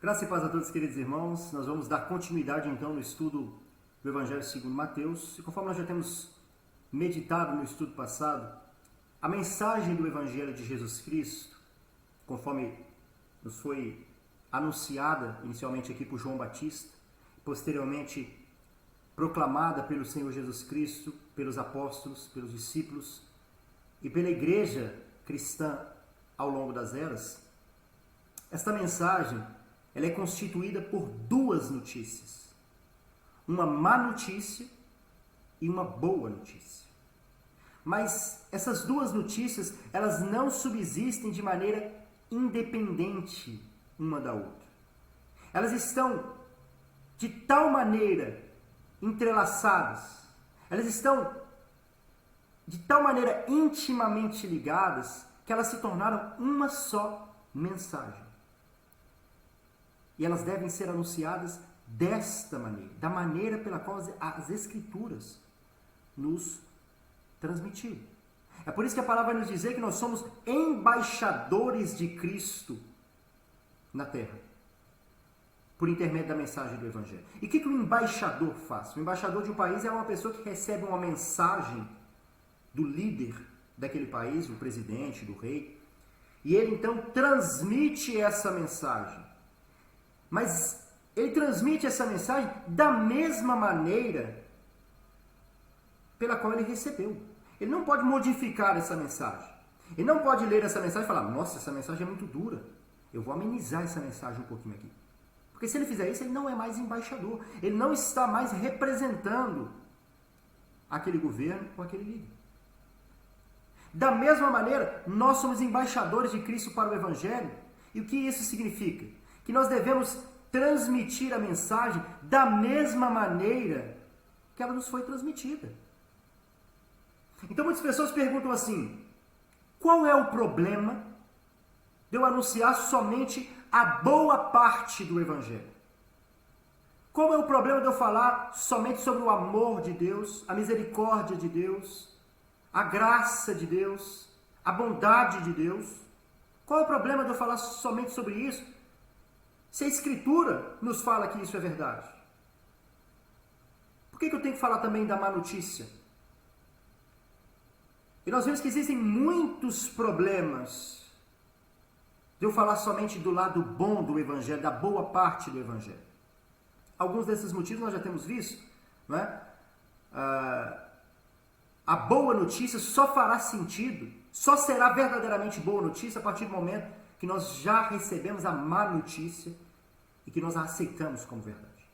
Graça e paz a todos, queridos irmãos. Nós vamos dar continuidade então no estudo do Evangelho segundo Mateus. E conforme nós já temos meditado no estudo passado, a mensagem do Evangelho de Jesus Cristo, conforme nos foi anunciada inicialmente aqui por João Batista, posteriormente proclamada pelo Senhor Jesus Cristo, pelos apóstolos, pelos discípulos e pela igreja cristã ao longo das eras, esta mensagem ela é constituída por duas notícias. Uma má notícia e uma boa notícia. Mas essas duas notícias, elas não subsistem de maneira independente uma da outra. Elas estão de tal maneira entrelaçadas, elas estão de tal maneira intimamente ligadas, que elas se tornaram uma só mensagem. E elas devem ser anunciadas desta maneira, da maneira pela qual as Escrituras nos transmitiram. É por isso que a palavra vai nos dizer que nós somos embaixadores de Cristo na terra, por intermédio da mensagem do Evangelho. E o que o embaixador faz? O embaixador de um país é uma pessoa que recebe uma mensagem do líder daquele país, o presidente, do rei, e ele então transmite essa mensagem. Mas ele transmite essa mensagem da mesma maneira pela qual ele recebeu. Ele não pode modificar essa mensagem. Ele não pode ler essa mensagem e falar, nossa, essa mensagem é muito dura. Eu vou amenizar essa mensagem um pouquinho aqui. Porque se ele fizer isso, ele não é mais embaixador. Ele não está mais representando aquele governo ou aquele líder. Da mesma maneira, nós somos embaixadores de Cristo para o Evangelho. E o que isso significa? Que nós devemos transmitir a mensagem da mesma maneira que ela nos foi transmitida. Então muitas pessoas perguntam assim, qual é o problema de eu anunciar somente a boa parte do Evangelho? Qual é o problema de eu falar somente sobre o amor de Deus, a misericórdia de Deus, a graça de Deus, a bondade de Deus? Qual é o problema de eu falar somente sobre isso? Se a Escritura nos fala que isso é verdade, por que eu tenho que falar também da má notícia? E nós vemos que existem muitos problemas de eu falar somente do lado bom do Evangelho, da boa parte do Evangelho. Alguns desses motivos nós já temos visto, não é? A boa notícia só fará sentido, só será verdadeiramente boa notícia a partir do momento que nós já recebemos a má notícia e que nós a aceitamos como verdade.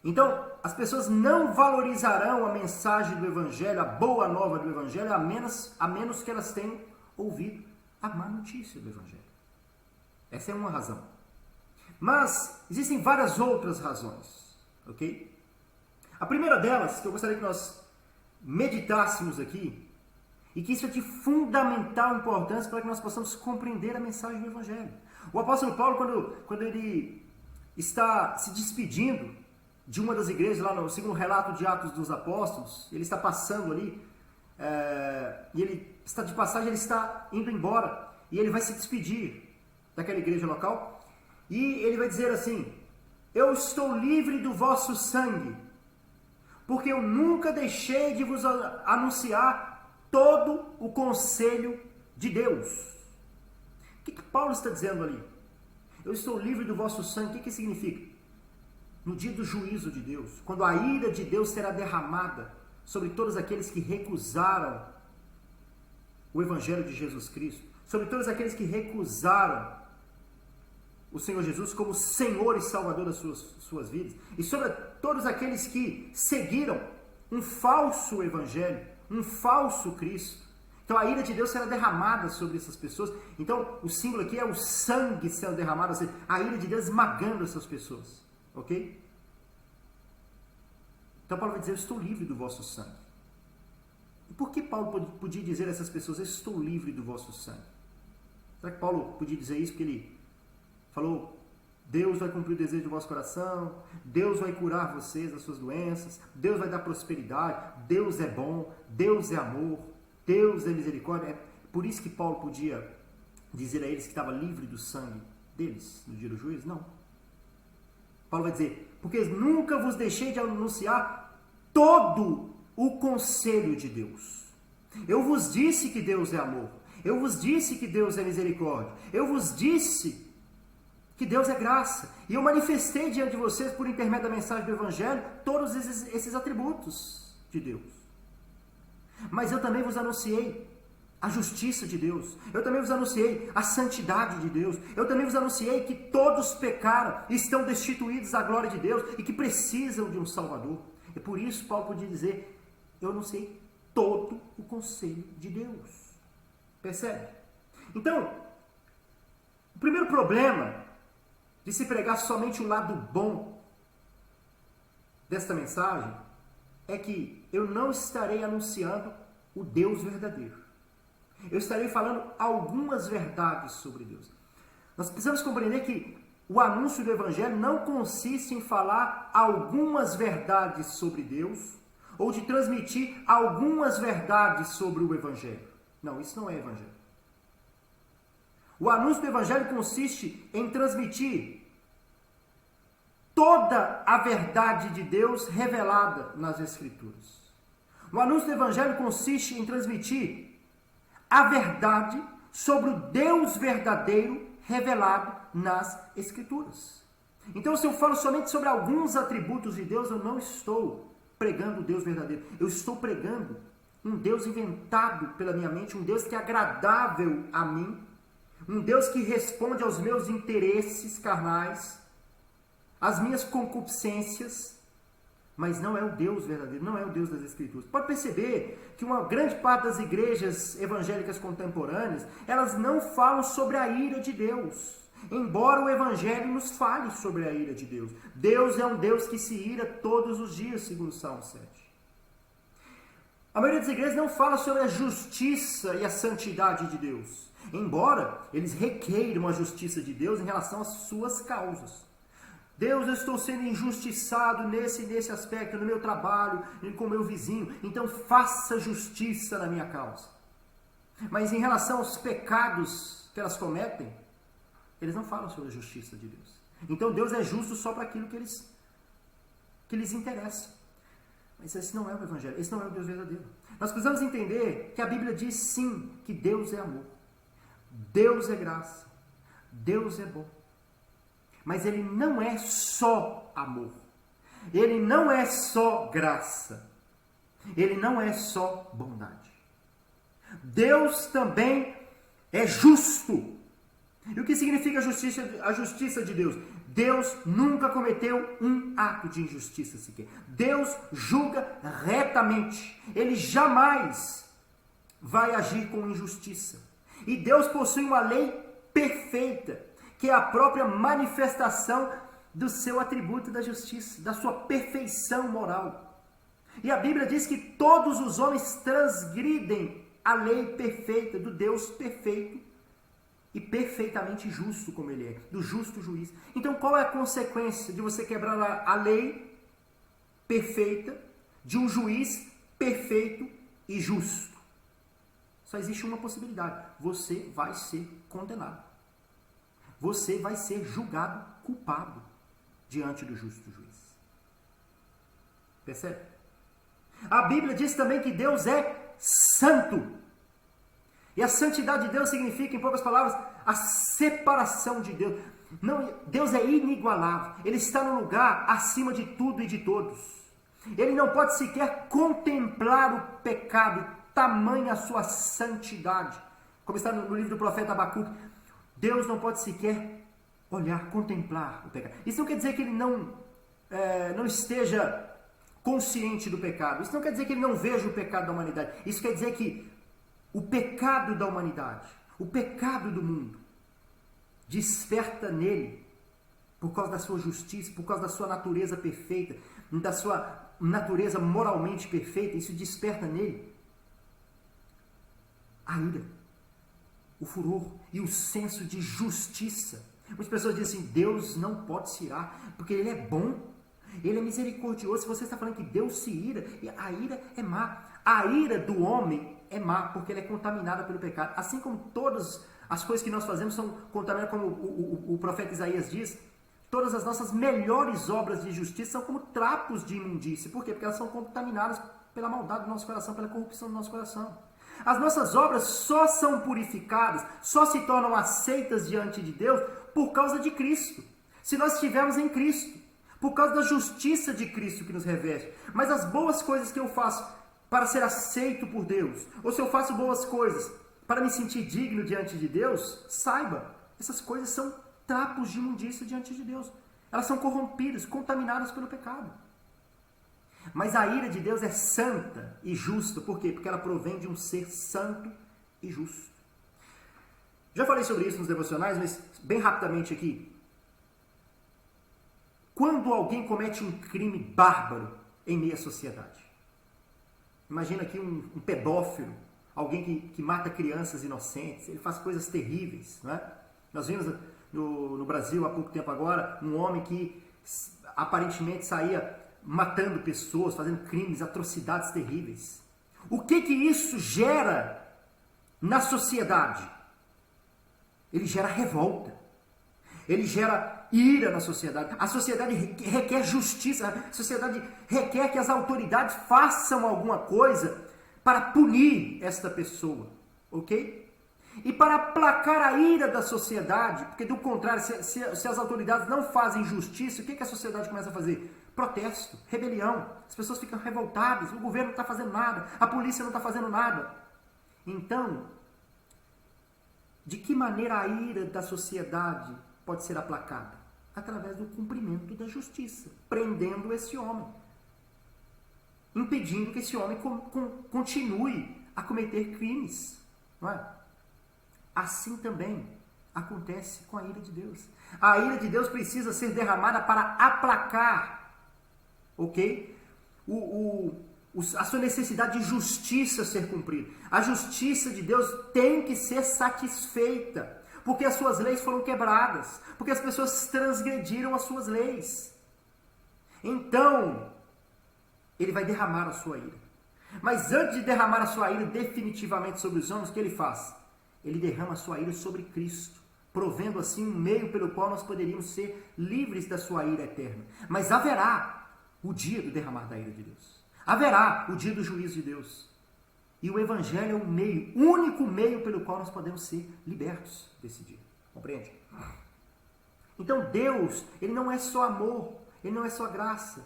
Então, as pessoas não valorizarão a mensagem do Evangelho, a boa nova do Evangelho, a menos que elas tenham ouvido a má notícia do Evangelho. Essa é uma razão. Mas existem várias outras razões, ok? A primeira delas, que eu gostaria que nós meditássemos aqui, e que isso é de fundamental importância para que nós possamos compreender a mensagem do Evangelho. O apóstolo Paulo, quando ele está se despedindo de uma das igrejas, lá no segundo relato de Atos dos Apóstolos, ele está passando ali, e ele está de passagem, ele está indo embora, e ele vai se despedir daquela igreja local, e ele vai dizer assim, eu estou livre do vosso sangue, porque eu nunca deixei de vos anunciar todo o conselho de Deus. O que Paulo está dizendo ali? Eu estou livre do vosso sangue. O que significa? No dia do juízo de Deus, quando a ira de Deus será derramada sobre todos aqueles que recusaram o Evangelho de Jesus Cristo, sobre todos aqueles que recusaram o Senhor Jesus como Senhor e Salvador das suas vidas, e sobre todos aqueles que seguiram um falso Evangelho, um falso Cristo. Então a ira de Deus será derramada sobre essas pessoas. Então o símbolo aqui é o sangue sendo derramado, ou seja, a ira de Deus esmagando essas pessoas. Ok? Então Paulo vai dizer, eu estou livre do vosso sangue. E por que Paulo podia dizer a essas pessoas, eu estou livre do vosso sangue? Será que Paulo podia dizer isso porque ele falou, Deus vai cumprir o desejo do vosso coração, Deus vai curar vocês das suas doenças, Deus vai dar prosperidade, Deus é bom, Deus é amor, Deus é misericórdia? É por isso que Paulo podia dizer a eles que estava livre do sangue deles no dia do juízo? Não. Paulo vai dizer, porque nunca vos deixei de anunciar todo o conselho de Deus. Eu vos disse que Deus é amor. Eu vos disse que Deus é misericórdia. Eu vos disse que Deus é graça. E eu manifestei diante de vocês, por intermédio da mensagem do Evangelho, todos esses atributos de Deus. Mas eu também vos anunciei a justiça de Deus. Eu também vos anunciei a santidade de Deus. Eu também vos anunciei que todos pecaram, estão destituídos da glória de Deus e que precisam de um Salvador. E por isso Paulo podia dizer, eu anunciei todo o conselho de Deus. Percebe? Então, o primeiro problema de se pregar somente o lado bom desta mensagem é que eu não estarei anunciando o Deus verdadeiro. Eu estarei falando algumas verdades sobre Deus. Nós precisamos compreender que o anúncio do Evangelho não consiste em falar algumas verdades sobre Deus ou de transmitir algumas verdades sobre o Evangelho. Não, isso não é Evangelho. O anúncio do Evangelho consiste em transmitir toda a verdade de Deus revelada nas Escrituras. O anúncio do Evangelho consiste em transmitir a verdade sobre o Deus verdadeiro revelado nas Escrituras. Então, se eu falo somente sobre alguns atributos de Deus, eu não estou pregando o Deus verdadeiro. Eu estou pregando um Deus inventado pela minha mente, um Deus que é agradável a mim, um Deus que responde aos meus interesses carnais, às minhas concupiscências, mas não é o Deus verdadeiro, não é o Deus das Escrituras. Pode perceber que uma grande parte das igrejas evangélicas contemporâneas, elas não falam sobre a ira de Deus, embora o Evangelho nos fale sobre a ira de Deus. Deus é um Deus que se ira todos os dias, segundo o Salmo 7. A maioria das igrejas não fala sobre a justiça e a santidade de Deus, embora eles requeiram a justiça de Deus em relação às suas causas. Deus, eu estou sendo injustiçado nesse aspecto, no meu trabalho, com o meu vizinho, então faça justiça na minha causa. Mas em relação aos pecados que elas cometem, eles não falam sobre a justiça de Deus. Então Deus é justo só para aquilo que lhes interessa. Mas esse não é o Evangelho, esse não é o Deus verdadeiro. Nós precisamos entender que a Bíblia diz sim, que Deus é amor. Deus é graça. Deus é bom. Mas Ele não é só amor. Ele não é só graça. Ele não é só bondade. Deus também é justo. E o que significa a justiça de Deus? Deus nunca cometeu um ato de injustiça sequer. Deus julga retamente. Ele jamais vai agir com injustiça. E Deus possui uma lei perfeita, que é a própria manifestação do seu atributo da justiça, da sua perfeição moral. E a Bíblia diz que todos os homens transgridem a lei perfeita do Deus perfeito e perfeitamente justo como Ele é, do justo juiz. Então, qual é a consequência de você quebrar a lei perfeita de um juiz perfeito e justo? Só existe uma possibilidade: você vai ser condenado. Você vai ser julgado culpado diante do justo juiz. Percebe? A Bíblia diz também que Deus é santo. E a santidade de Deus significa, em poucas palavras, a separação de Deus. Não, Deus é inigualável. Ele está no lugar acima de tudo e de todos. Ele não pode sequer contemplar o pecado, tamanha a sua santidade. Como está no livro do profeta Abacuque, Deus não pode sequer olhar, contemplar o pecado. Isso não quer dizer que Ele não esteja consciente do pecado. Isso não quer dizer que Ele não veja o pecado da humanidade. Isso quer dizer que o pecado da humanidade, o pecado do mundo, desperta nele, por causa da sua justiça, por causa da sua natureza perfeita, da sua natureza moralmente perfeita, isso desperta nele a ira, o furor e o senso de justiça. Muitas pessoas dizem assim: Deus não pode se irar, porque Ele é bom, Ele é misericordioso. Se você está falando que Deus se ira, a ira é má. A ira do homem é má, porque ela é contaminada pelo pecado. Assim como todas As coisas que nós fazemos são contaminadas, como o profeta Isaías diz, todas as nossas melhores obras de justiça são como trapos de imundícia. Por quê? Porque elas são contaminadas pela maldade do nosso coração, pela corrupção do nosso coração. As nossas obras só são purificadas, só se tornam aceitas diante de Deus por causa de Cristo. Se nós estivermos em Cristo, por causa da justiça de Cristo que nos reveste. Mas as boas coisas que eu faço para ser aceito por Deus, ou se eu faço boas coisas para me sentir digno diante de Deus, saiba, essas coisas são trapos de imundícia diante de Deus. Elas são corrompidas, contaminadas pelo pecado. Mas a ira de Deus é santa e justa. Por quê? Porque ela provém de um ser santo e justo. Já falei sobre isso nos devocionais, mas bem rapidamente aqui. Quando alguém comete um crime bárbaro em meio à sociedade, imagina aqui um pedófilo, alguém que mata crianças inocentes, ele faz coisas terríveis, não é? Nós vimos no Brasil há pouco tempo agora, um homem que aparentemente saía matando pessoas, fazendo crimes, atrocidades terríveis. O que isso gera na sociedade? Ele gera revolta. Ele gera ira na sociedade. A sociedade requer justiça. A sociedade requer que as autoridades façam alguma coisa para punir esta pessoa. Ok? E para aplacar a ira da sociedade, porque do contrário, se as autoridades não fazem justiça, o que a sociedade começa a fazer? Protesto, rebelião. As pessoas ficam revoltadas, o governo não está fazendo nada, a polícia não está fazendo nada. Então, de que maneira a ira da sociedade pode ser aplacada? Através do cumprimento da justiça, prendendo esse homem, impedindo que esse homem continue a cometer crimes. Não é? Assim também acontece com a ira de Deus. A ira de Deus precisa ser derramada para aplacar, ok? A sua necessidade de justiça ser cumprida. A justiça de Deus tem que ser satisfeita, porque as suas leis foram quebradas, porque as pessoas transgrediram as suas leis. Então, ele vai derramar a sua ira. Mas antes de derramar a sua ira definitivamente sobre os homens, o que ele faz? Ele derrama a sua ira sobre Cristo, provendo assim um meio pelo qual nós poderíamos ser livres da sua ira eterna. Mas haverá o dia do derramar da ira de Deus. Haverá o dia do juízo de Deus. E o Evangelho é o meio, único meio pelo qual nós podemos ser libertos desse dia. Compreende? Então Deus, Ele não é só amor, Ele não é só graça,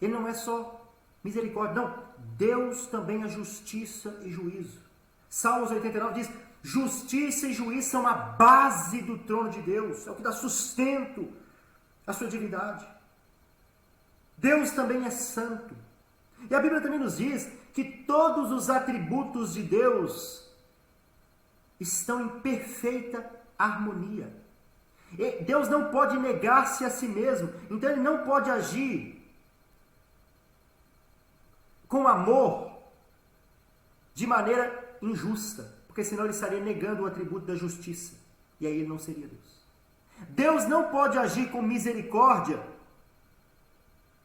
Ele não é só misericórdia. Não, Deus também é justiça e juízo. Salmos 89 diz, justiça e juízo são a base do trono de Deus, é o que dá sustento à sua divindade. Deus também é santo. E a Bíblia também nos diz que todos os atributos de Deus estão em perfeita harmonia. E Deus não pode negar-se a si mesmo, então Ele não pode agir com amor de maneira injusta, porque senão Ele estaria negando o atributo da justiça, e aí Ele não seria Deus. Deus não pode agir com misericórdia,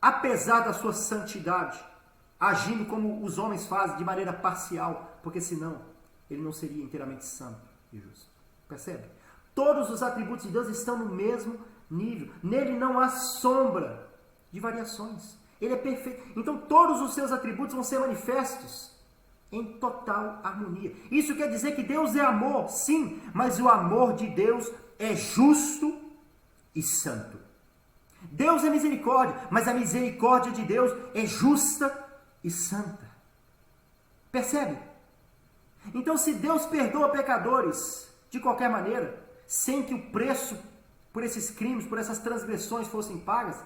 apesar da sua santidade, agindo como os homens fazem, de maneira parcial, porque senão Ele não seria inteiramente santo e justo. Percebe? Todos os atributos de Deus estão no mesmo nível. Nele não há sombra de variações. Ele é perfeito. Então todos os seus atributos vão ser manifestos em total harmonia. Isso quer dizer que Deus é amor, sim, mas o amor de Deus é justo e santo. Deus é misericórdia, mas a misericórdia de Deus é justa e santa. Percebe? Então, se Deus perdoa pecadores de qualquer maneira, sem que o preço por esses crimes, por essas transgressões fossem pagas,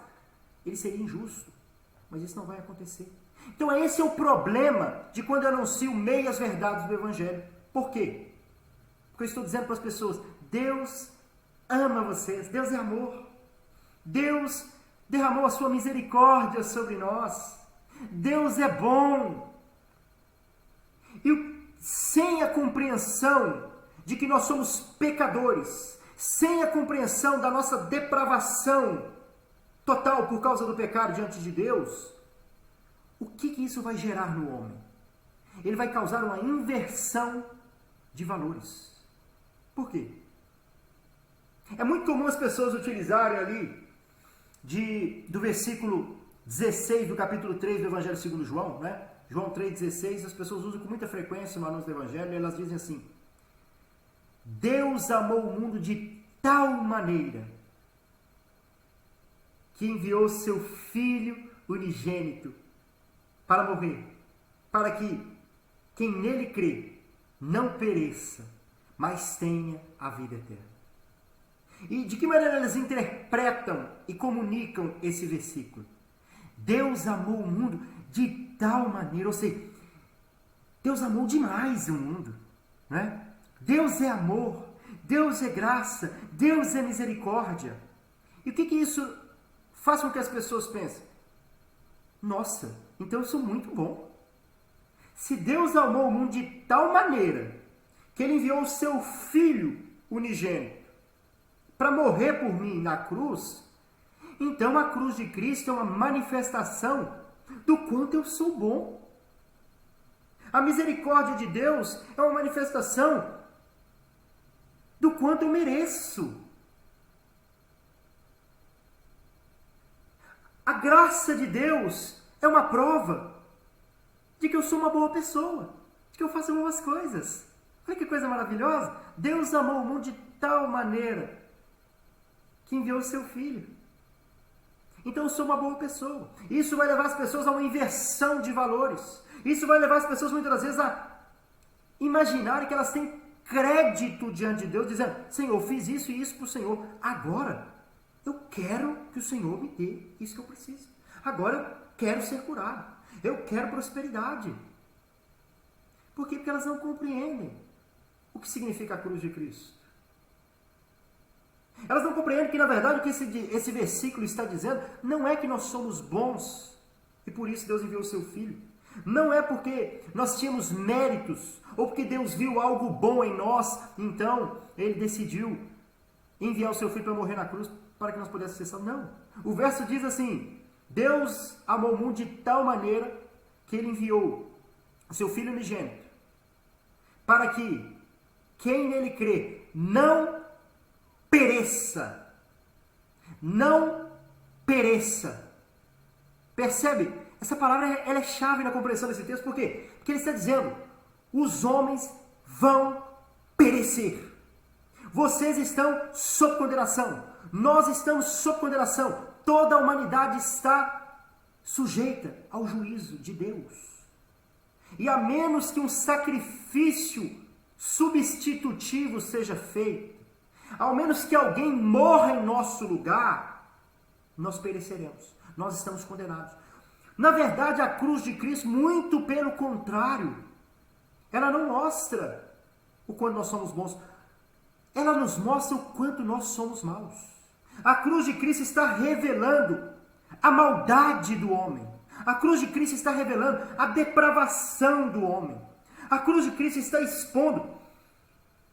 Ele seria injusto. Mas isso não vai acontecer. Então esse é o problema de quando eu anuncio meias verdades do Evangelho. Por quê? Porque eu estou dizendo para as pessoas, Deus ama vocês, Deus é amor. Deus derramou a sua misericórdia sobre nós. Deus é bom. E sem a compreensão de que nós somos pecadores, sem a compreensão da nossa depravação total por causa do pecado diante de Deus, o que isso vai gerar no homem? Ele vai causar uma inversão de valores. Por quê? É muito comum as pessoas utilizarem ali do versículo 16 do capítulo 3 do Evangelho segundo João, né? João 3,16, as pessoas usam com muita frequência no anúncio do Evangelho, e elas dizem assim: Deus amou o mundo de tal maneira que enviou seu Filho unigênito para morrer, para que quem nele crê não pereça, mas tenha a vida eterna. E de que maneira eles interpretam e comunicam esse versículo? Deus amou o mundo de tal maneira, ou seja, Deus amou demais o mundo, né? Deus é amor, Deus é graça, Deus é misericórdia. E o que isso faz com que as pessoas pensem? Nossa, então eu sou muito bom. Se Deus amou o mundo de tal maneira que Ele enviou o seu Filho unigênito para morrer por mim na cruz, então a cruz de Cristo é uma manifestação do quanto eu sou bom. A misericórdia de Deus é uma manifestação do quanto eu mereço. A graça de Deus é uma prova de que eu sou uma boa pessoa, de que eu faço boas coisas. Olha que coisa maravilhosa! Deus amou o mundo de tal maneira que enviou o seu Filho. Então eu sou uma boa pessoa. Isso vai levar as pessoas a uma inversão de valores. Isso vai levar as pessoas muitas vezes a imaginarem que elas têm crédito diante de Deus, dizendo: Senhor, eu fiz isso e isso para o Senhor. Agora eu quero que o Senhor me dê isso que eu preciso. Agora eu quero ser curado. Eu quero prosperidade. Por quê? Porque elas não compreendem o que significa a cruz de Cristo. Elas não compreendem que, na verdade, o que esse versículo está dizendo não é que nós somos bons e por isso Deus enviou o seu Filho. Não é porque nós tínhamos méritos ou porque Deus viu algo bom em nós, então Ele decidiu enviar o seu Filho para morrer na cruz para que nós pudéssemos ser salvos. Não. O verso diz assim: Deus amou o mundo de tal maneira que Ele enviou o seu Filho unigênito para que quem nele crê não pereça. Não pereça. Percebe? Essa palavra ela é chave na compreensão desse texto. Por quê? Porque ele está dizendo: os homens vão perecer. Vocês estão sob condenação. Nós estamos sob condenação. Toda a humanidade está sujeita ao juízo de Deus. E a menos que um sacrifício substitutivo seja feito, ao menos que alguém morra em nosso lugar, nós pereceremos. Nós estamos condenados. Na verdade, a cruz de Cristo, muito pelo contrário, ela não mostra o quanto nós somos bons. Ela nos mostra o quanto nós somos maus. A cruz de Cristo está revelando a maldade do homem. A cruz de Cristo está revelando a depravação do homem. A cruz de Cristo está expondo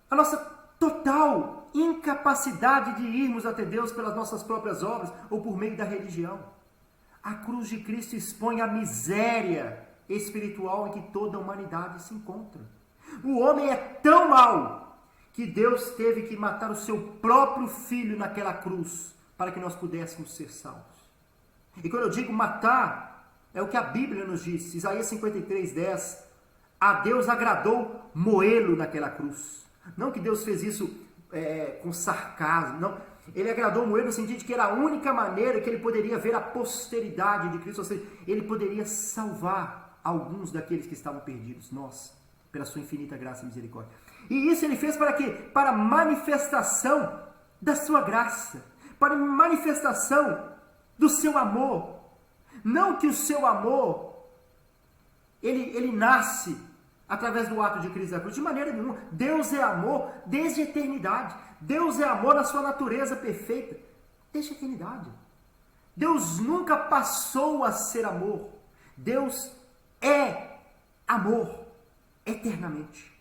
a nossa total incapacidade de irmos até Deus pelas nossas próprias obras ou por meio da religião. A cruz de Cristo expõe a miséria espiritual em que toda a humanidade se encontra. O homem é tão mau que Deus teve que matar o seu próprio filho naquela cruz para que nós pudéssemos ser salvos. E quando eu digo matar, é o que a Bíblia nos diz. Isaías 53:10. A Deus agradou moê-lo naquela cruz. Não que Deus fez isso com sarcasmo, não. Ele agradou moê-lo no sentido de que era a única maneira que ele poderia ver a posteridade de Cristo, ou seja, ele poderia salvar alguns daqueles que estavam perdidos, nós, pela sua infinita graça e misericórdia. E isso ele fez para quê? Para manifestação da sua graça, para manifestação do seu amor. Não que o seu amor, ele nasce através do ato de Cristo da cruz, de maneira nenhuma. Deus é amor desde a eternidade. Deus é amor na sua natureza perfeita, desde a eternidade. Deus nunca passou a ser amor. Deus é amor eternamente.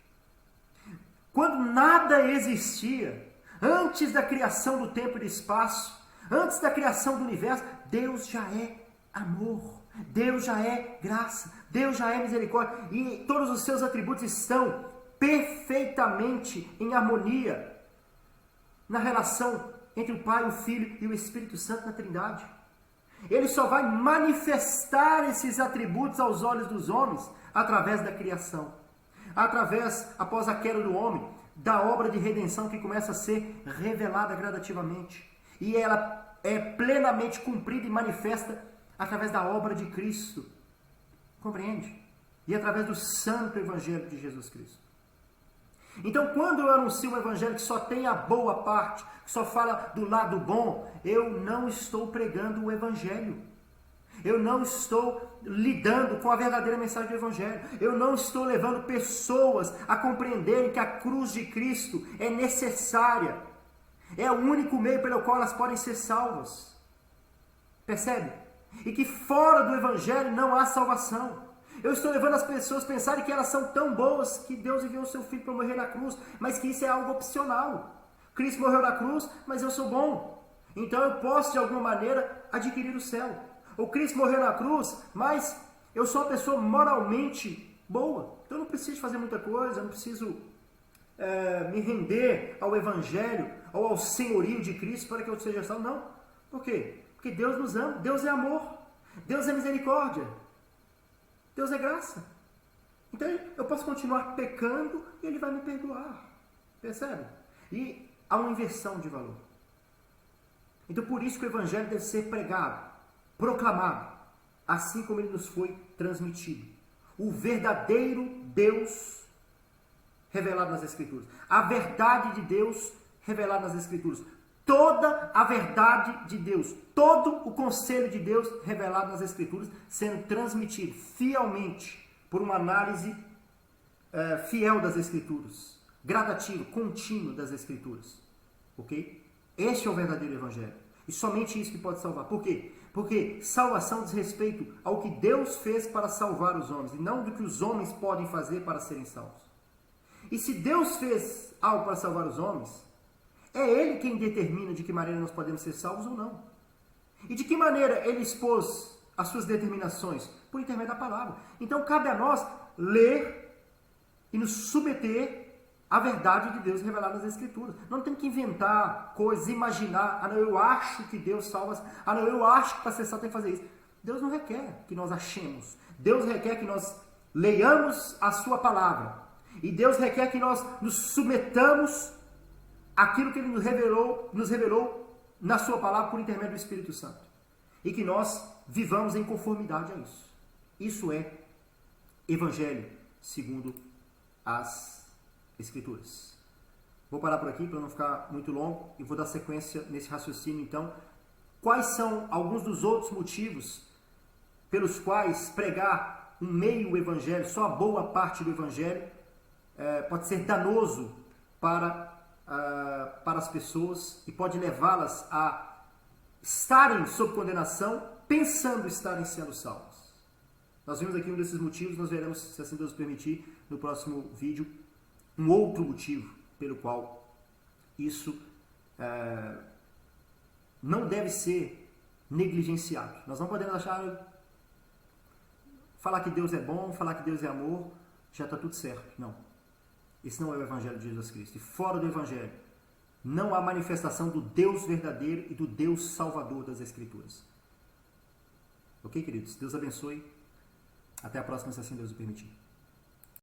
Quando nada existia, antes da criação do tempo e do espaço, antes da criação do universo, Deus já é amor. Deus já é graça. Deus já é misericórdia. E todos os seus atributos estão perfeitamente em harmonia na relação entre o Pai, o Filho e o Espírito Santo na Trindade. Ele só vai manifestar esses atributos aos olhos dos homens através da criação. Através, após a queda do homem, da obra de redenção que começa a ser revelada gradativamente. E ela é plenamente cumprida e manifesta através da obra de Cristo. Compreende? E através do santo Evangelho de Jesus Cristo. Então, quando eu anuncio um Evangelho que só tem a boa parte, que só fala do lado bom, eu não estou pregando o Evangelho. Eu não estou lidando com a verdadeira mensagem do Evangelho. Eu não estou levando pessoas a compreenderem que a cruz de Cristo é necessária. É o único meio pelo qual elas podem ser salvas. Percebe? E que fora do Evangelho não há salvação. Eu estou levando as pessoas a pensarem que elas são tão boas que Deus enviou o seu Filho para morrer na cruz, mas que isso é algo opcional. Cristo morreu na cruz, mas eu sou bom. Então eu posso, de alguma maneira, adquirir o céu. O Cristo morreu na cruz, mas eu sou uma pessoa moralmente boa. Então eu não preciso fazer muita coisa, eu não preciso me render ao Evangelho ou ao senhorio de Cristo para que eu seja salvo. Não. Por quê? Porque Deus nos ama, Deus é amor, Deus é misericórdia. Deus é graça. Então eu posso continuar pecando e Ele vai me perdoar. Percebe? E há uma inversão de valor. Então por isso que o Evangelho deve ser pregado, proclamado, assim como ele nos foi transmitido. O verdadeiro Deus revelado nas Escrituras. A verdade de Deus revelada nas Escrituras. Toda a verdade de Deus, todo o conselho de Deus revelado nas Escrituras, sendo transmitido fielmente por uma análise fiel das Escrituras, gradativo, contínuo das Escrituras. Ok? Este é o verdadeiro Evangelho. E somente isso que pode salvar. Por quê? Porque salvação diz respeito ao que Deus fez para salvar os homens, e não do que os homens podem fazer para serem salvos. E se Deus fez algo para salvar os homens, é Ele quem determina de que maneira nós podemos ser salvos ou não. E de que maneira Ele expôs as suas determinações? Por intermédio da palavra. Então cabe a nós ler e nos submeter à verdade de Deus revelada nas Escrituras. Não tem que inventar coisas, imaginar. Ah, não, eu acho que Deus salva. Ah, não, eu acho que para ser salvo tem que fazer isso. Deus não requer que nós achemos. Deus requer que nós leiamos a sua palavra. E Deus requer que nós nos submetamos àquilo que Ele nos revelou na sua palavra por intermédio do Espírito Santo. E que nós vivamos em conformidade a isso. Isso é Evangelho segundo as Escrituras. Vou parar por aqui para não ficar muito longo e vou dar sequência nesse raciocínio. Então, quais são alguns dos outros motivos pelos quais pregar um meio Evangelho, só a boa parte do Evangelho, pode ser danoso para as pessoas e pode levá-las a estarem sob condenação, pensando estarem sendo salvas. Nós vimos aqui um desses motivos, nós veremos, se assim Deus permitir, no próximo vídeo, um outro motivo pelo qual isso não deve ser negligenciado. Nós não podemos falar que Deus é bom, falar que Deus é amor, já está tudo certo. Não. Esse não é o Evangelho de Jesus Cristo. E fora do Evangelho, não há manifestação do Deus verdadeiro e do Deus salvador das Escrituras. Ok, queridos? Deus abençoe. Até a próxima, se assim Deus o permitir.